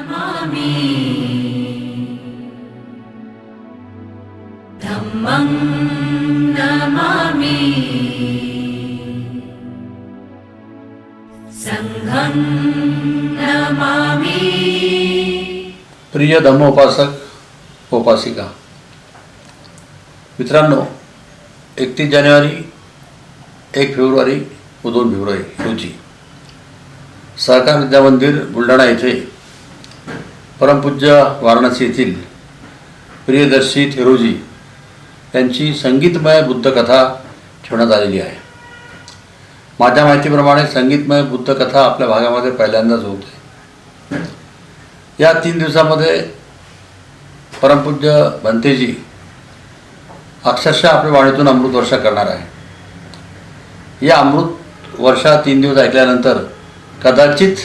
नमामि धम्मं नमामि संघं नमामि। प्रिय धम्मोपासक उपासिका मित्रांनो, 31 जानेवारी, 1 फेब्रुवारी व 2 फेब्रुवारी रोजी सहकार विद्या मंदिर बुलढाणा येथे परमपूज्य वाराणसी येथील प्रियदर्शी थेरोजी यांची संगीतमय बुद्धकथा ठेवण्यात आलेली आहे। माझ्या माहितीप्रमाणे संगीतमय बुद्धकथा आपल्या भागामध्ये पहिल्यांदाच होते। या 3 दिवसामध्ये परमपूज्य भंतेजी अक्षरशः आपल्या वाणीतून अमृत वर्षा करणार आहे। या अमृत वर्षा 3 दिवस ऐकल्यानंतर कदाचित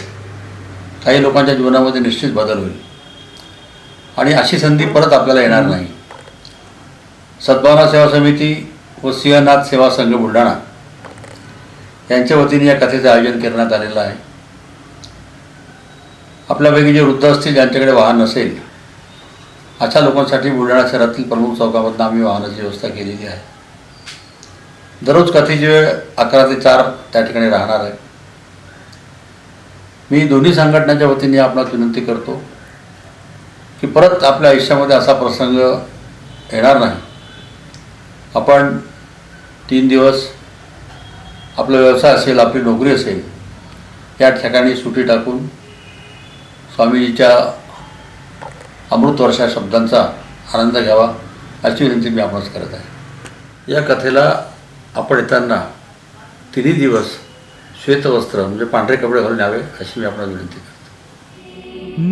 काही लोकांच्या जीवनामध्ये निश्चित बदल होईल आणि अशी संधी परत आपल्याला येणार नाही। सद्भावना सेवा समिती व सिंहनाथ सेवा संघ बुलढाणा यांच्या वतीने या कथेचे आयोजन करण्यात आलेलं आहे। आपल्यापैकी जे वृद्ध असतील, ज्यांच्याकडे वाहन नसेल, अशा लोकांसाठी बुलढाणा शहरातील प्रमुख चौकामधून आम्ही वाहनाची व्यवस्था केलेली आहे। दररोज कथेची वेळ 11 ते 4 त्या ठिकाणी राहणार आहे। मी दोन्ही संघटनांच्या वतीने आपणास विनंती करतो की परत आपल्या आयुष्यामध्ये असा प्रसंग येणार नाही। आपण 3 दिवस आपला व्यवसाय असेल, आपली नोकरी असेल, या ठिकाणी सुट्टी टाकून स्वामीजीच्या अमृत वर्षा शब्दांचा आनंद घ्यावा अशी विनंती मी आपणास करत आहे। या कथेला आपण येताना 3 दिवस श्वेतवस्त्र म्हणजे पांढरे कपडे घालून यावे अशी मी आपणास विनंती करतो।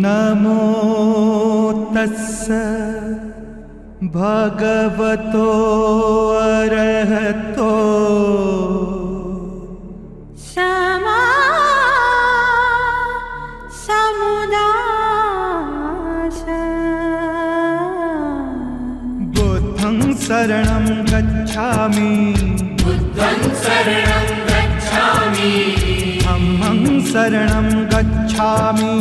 नमो तस्स भगवतो अरहतो क्षमा समुदाय बुद्धं शरणं गच्छामि बुद्धं शरणं गच्छामि धम्मं शरणं गच्छामि